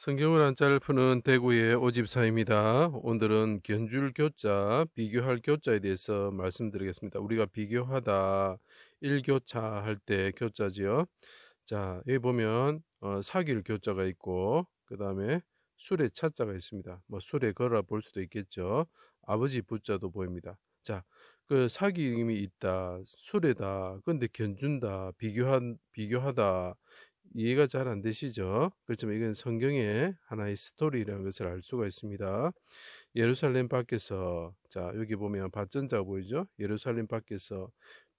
성경을 한자를 푸는 대구의 오집사입니다. 오늘은 견줄 교자, 비교할 교자에 대해서 말씀드리겠습니다. 우리가 비교하다, 일교차 할 때 교자지요. 자, 여기 보면 사귈 교자가 있고 그 다음에 술의 차자가 있습니다. 뭐 술의 거라 볼 수도 있겠죠. 아버지 부자도 보입니다. 자, 그 사귐이 있다, 술에다, 근데 견준다, 비교하다, 이해가 잘 안 되시죠? 그렇지만 이건 성경의 하나의 스토리라는 것을 알 수가 있습니다. 예루살렘 밖에서, 자, 여기 보면 밭전자 보이죠? 예루살렘 밖에서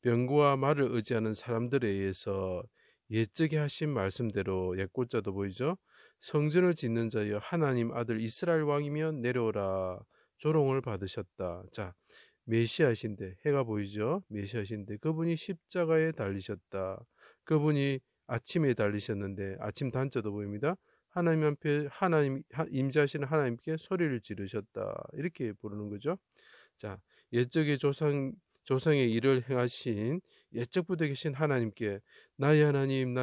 병거와 말을 의지하는 사람들에 의해서 옛적에 하신 말씀대로 옛꽃자도 보이죠? 성전을 짓는 자여 하나님 아들 이스라엘 왕이면 내려오라 조롱을 받으셨다. 자, 메시아신데 해가 보이죠? 메시아신데 그분이 십자가에 달리셨다. 그분이 아침에 달리셨는데 아침 단자도 보입니다. 하나님 앞에 임재하시는 하나님께 소리를 지르셨다. 이렇게 부르는 거죠. 자, 옛적의 조상의 일을 행하신 옛적부터 계신 하나님께 나의 하나님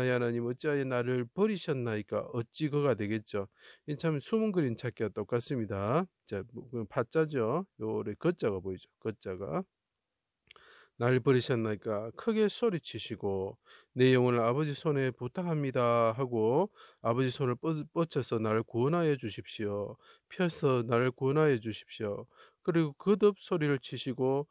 어찌하여 나를 버리셨나이까 어찌 그가 되겠죠. 이 참 숨은 그림 찾기가 똑같습니다. 자, 파자죠. 요래 걷자가 보이죠. 걷자가 날 버리셨나이까 크게 소리치시고 내 영혼을 아버지 손에 부탁합니다 하고 아버지 손을 뻗쳐서 나를 구원하여 주십시오. 펴서 나를 구원하여 주십시오. 그리고 거듭 소리를 치시고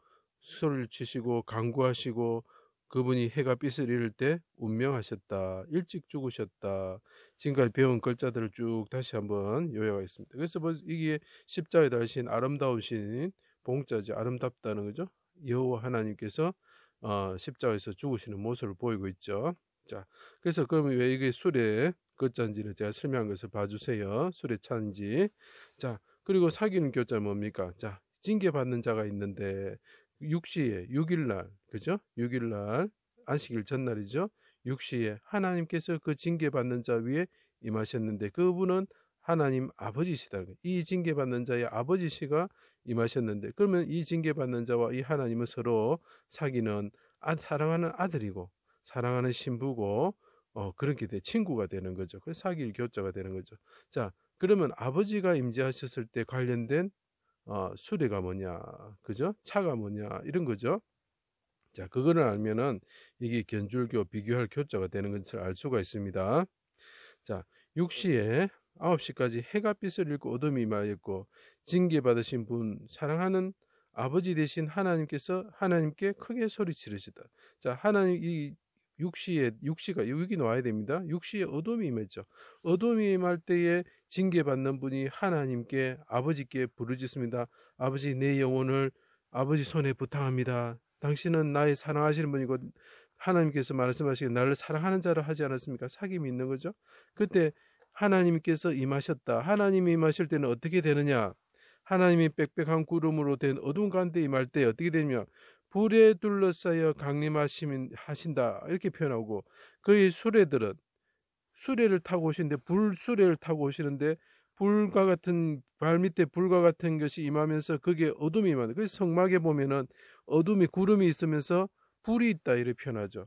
간구하시고 그분이 해가 빛을 잃을 때 운명하셨다. 일찍 죽으셨다. 지금까지 배운 글자들을 쭉 다시 한번 요약하겠습니다. 그래서 이게 십자가에 달리신 아름다우신 봉자죠. 아름답다는 거죠. 여호와 하나님께서 십자가에서 죽으시는 모습을 보이고 있죠. 자, 그래서 그럼 왜 이게 술의 것자인지를 제가 설명한 것을 봐주세요. 술의 차인지. 자, 그리고 사귀는 교자 뭡니까? 자, 징계받는 자가 있는데 6시에 6일날 그죠? 6일날 안식일 전날이죠. 6시에 하나님께서 그 징계받는 자 위에 임하셨는데 그분은 하나님 아버지시다. 이 징계받는 자의 아버지시가 임하셨는데 그러면 이 징계받는 자와 이 하나님은 서로 사귀는 사랑하는 아들이고 사랑하는 신부고 그렇게 친구가 되는 거죠. 그래서 사귈 교자가 되는 거죠. 자, 그러면 아버지가 임재하셨을 때 관련된 수레가 뭐냐, 그죠? 차가 뭐냐 이런 거죠. 자, 그거를 알면은 이게 견줄교 비교할 교자가 되는 것을 알 수가 있습니다. 자, 6시에 9시까지 해가 빛을 잃고 어둠이 임하였고 징계받으신 분 사랑하는 아버지 되신 하나님께서 하나님께 크게 소리 지르시다. 자, 하나님 이 6시가 여기 나와야 됩니다. 6시에 어둠이 임했죠. 어둠이 임할 때에 징계받는 분이 하나님께 아버지께 부르짖습니다. 아버지 내 영혼을 아버지 손에 부탁합니다. 당신은 나의 사랑하시는 분이고 하나님께서 말씀하시기에 나를 사랑하는 자로 하지 않았습니까? 사귐이 있는 거죠. 그때 하나님께서 임하셨다. 하나님이 임하실 때는 어떻게 되느냐? 하나님이 빽빽한 구름으로 된 어두운 가운데 임할 때 어떻게 되냐? 불에 둘러싸여 강림하신다. 이렇게 표현하고 그의 수레들은 수레를 타고 오시는데 불수레를 타고 오시는데 불과 같은 발밑에 불과 같은 것이 임하면서 그게 어둠이 임하는. 그래서 성막에 보면은 어둠이 구름이 있으면서 불이 있다 이렇게 표현하죠.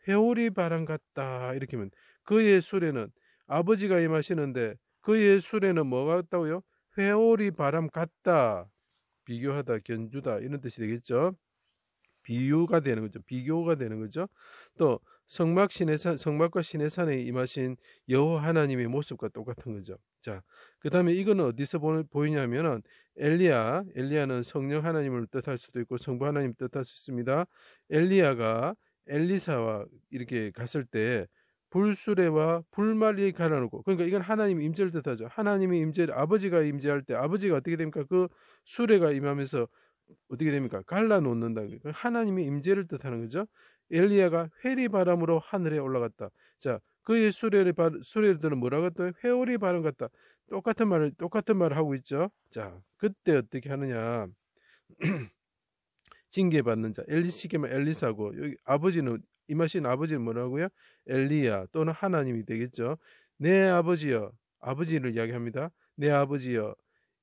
회오리 바람 같다 이렇게 하면 그의 수레는 아버지가 임하시는데 그의 수레는 뭐 같다고요? 회오리 바람 같다. 비교하다, 견주다 이런 뜻이 되겠죠. 비유가 되는 거죠. 비교가 되는 거죠. 또 성막과 시내산에 임하신 여호와 하나님의 모습과 똑같은 거죠. 자, 그다음에 이거는 어디서 보이냐면은 엘리야는 성령 하나님을 뜻할 수도 있고 성부 하나님 뜻할 수 있습니다. 엘리야가 엘리사와 이렇게 갔을 때 불수레와 불말이 가라놓고 그러니까 이건 하나님 임재를 뜻하죠. 하나님의 임재를 아버지가 임재할 때 아버지가 어떻게 됩니까? 그 수레가 임하면서 어떻게 됩니까? 갈라놓는다. 하나님의 임재를 뜻하는 거죠. 엘리야가 회리바람으로 하늘에 올라갔다. 자, 그의 수레들은 뭐라고 했다? 회오리 바람 같다. 똑같은 말을 하고 있죠. 자, 그때 어떻게 하느냐? 징계받는 자 엘리시게만 엘리사고 여기 아버지는 임하신 아버지는 뭐라고요? 엘리야 또는 하나님이 되겠죠. 내 아버지여 아버지를 이야기합니다. 내 아버지여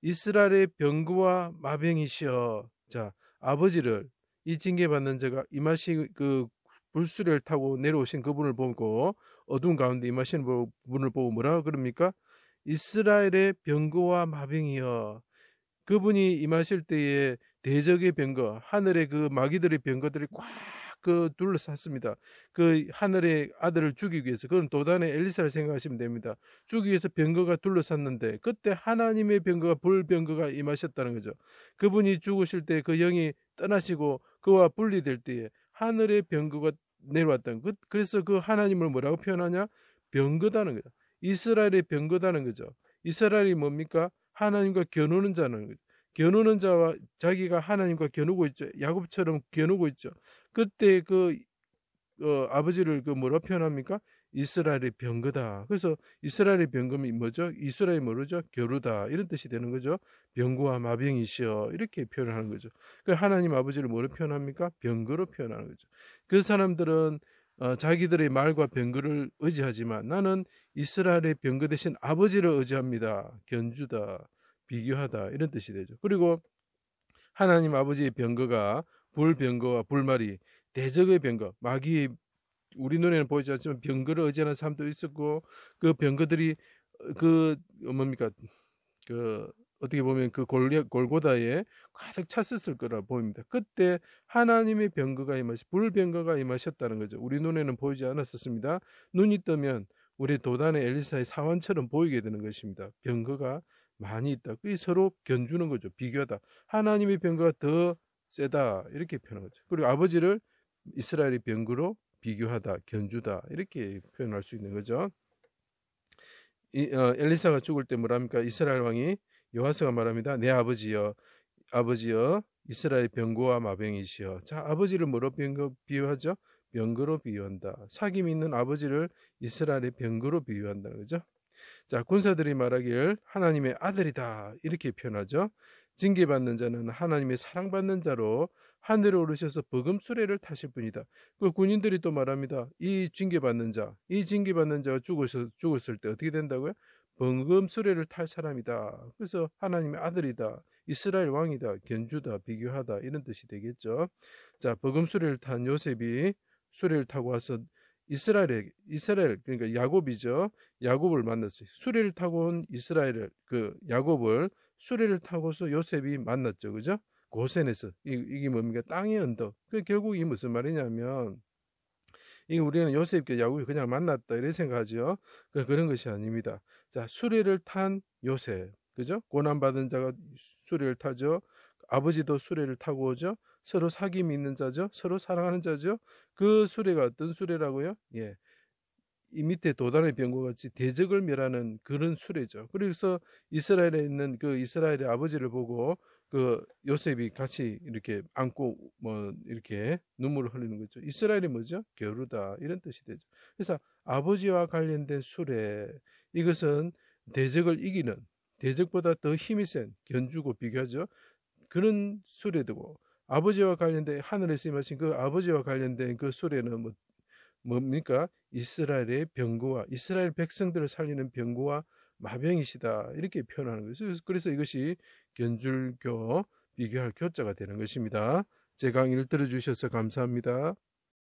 이스라엘의 병거와 마병이시여. 자, 아버지를 이 징계받는 자가 임하신 그 불수레를 타고 내려오신 그분을 보고 어두운 가운데 임하시는 분을 보고 뭐라 그럽니까? 이스라엘의 병거와 마병이여. 그분이 임하실 때에 대적의 병거, 하늘의 그 마귀들의 병거들이 꽉 그 둘러쌌습니다. 그 하늘의 아들을 죽이기 위해서. 그건 도단의 엘리사를 생각하시면 됩니다. 죽이기 위해서 병거가 둘러쌌는데 그때 하나님의 병거가 불병거가 임하셨다는 거죠. 그분이 죽으실 때 그 영이 떠나시고 그와 분리될 때에 하늘의 병거가 내려왔다는 것. 그래서 그 하나님을 뭐라고 표현하냐? 병거다는 거죠. 이스라엘의 병거다는 거죠. 이스라엘이 뭡니까? 하나님과 겨누는 자는 거죠. 겨누는 자와 자기가 하나님과 겨누고 있죠. 야곱처럼 겨누고 있죠. 그때 그 아버지를 그 뭐라 표현합니까? 이스라엘의 병거다. 그래서 이스라엘의 병거이 뭐죠? 이스라엘이 뭐죠? 겨루다 이런 뜻이 되는 거죠. 병거와 마병이시여 이렇게 표현하는 거죠. 그 하나님 아버지를 뭐로 표현합니까? 병거로 표현하는 거죠. 그 사람들은 자기들의 말과 병거를 의지하지만 나는 이스라엘의 병거 대신 아버지를 의지합니다. 견주다, 비교하다 이런 뜻이 되죠. 그리고 하나님 아버지의 병거가 불병거와 불말이 대적의 병거, 마귀의 우리 눈에는 보이지 않지만 병거를 의지하는 사람도 있었고 그 병거들이 그 뭡니까 그 어떻게 보면 그 골고다에 가득 찼었을 거라 보입니다. 그때 하나님의 병거가 불병거가 임하셨다는 거죠. 우리 눈에는 보이지 않았었습니다. 눈이 뜨면 우리 도단의 엘리사의 사원처럼 보이게 되는 것입니다. 병거가 많이 있다. 그 서로 견주는 거죠. 비교하다. 하나님의 병거가 더 세다 이렇게 표현한 거죠. 그리고 아버지를 이스라엘의 병거로 비교하다, 견주다 이렇게 표현할 수 있는 거죠. 엘리사가 죽을 때 뭐랍니까? 이스라엘 왕이 여호와서가 말합니다. 내 아버지여, 아버지여, 이스라엘 병거와 마병이시여. 자, 아버지를 뭐로 비유하죠? 병거로 비유한다. 사귐 있는 아버지를 이스라엘의 병거로 비유한다는 거죠. 자, 군사들이 말하길 하나님의 아들이다 이렇게 표현하죠. 징계받는 자는 하나님의 사랑받는 자로 하늘에 오르셔서 버금 수레를 타실 분이다. 그 군인들이 또 말합니다. 이 징계받는 자가 죽었을 때 어떻게 된다고요? 버금 수레를 탈 사람이다. 그래서 하나님의 아들이다. 이스라엘 왕이다. 견주다. 비교하다. 이런 뜻이 되겠죠. 자, 버금 수레를 탄 요셉이 수레를 타고 와서 이스라엘 그러니까 야곱이죠. 야곱을 만났어요. 수레를 타고 온 이스라엘을 그 야곱을 수레를 타고서 요셉이 만났죠. 그죠? 고센에서 이게 뭡니까? 땅의 언덕. 그 결국 이 무슨 말이냐면 이 우리는 요셉과 야곱이 그냥 만났다 이렇게 생각하죠. 그런 것이 아닙니다. 자, 수레를 탄 요셉. 그죠? 고난 받은 자가 수레를 타죠. 아버지도 수레를 타고 오죠. 서로 사귐이 있는 자죠. 서로 사랑하는 자죠. 그 수레가 어떤 수레라고요? 예. 이 밑에 도단의 병과 같이 대적을 멸하는 그런 수레죠. 그래서 이스라엘에 있는 그 이스라엘의 아버지를 보고 그 요셉이 같이 이렇게 안고 뭐 이렇게 눈물을 흘리는 거죠. 이스라엘이 뭐죠? 겨루다 이런 뜻이 되죠. 그래서 아버지와 관련된 수레 이것은 대적을 이기는 대적보다 더 힘이 센 견주고 비교하죠. 그런 수레되고 아버지와 관련된 하늘에서 임하신 그 아버지와 관련된 그 수레는 뭡니까? 이스라엘의 병거와 이스라엘 백성들을 살리는 병거와 마병이시다 이렇게 표현하는 거죠. 그래서 이것이 견줄교 비교할 교자가 되는 것입니다. 제 강의를 들어주셔서 감사합니다.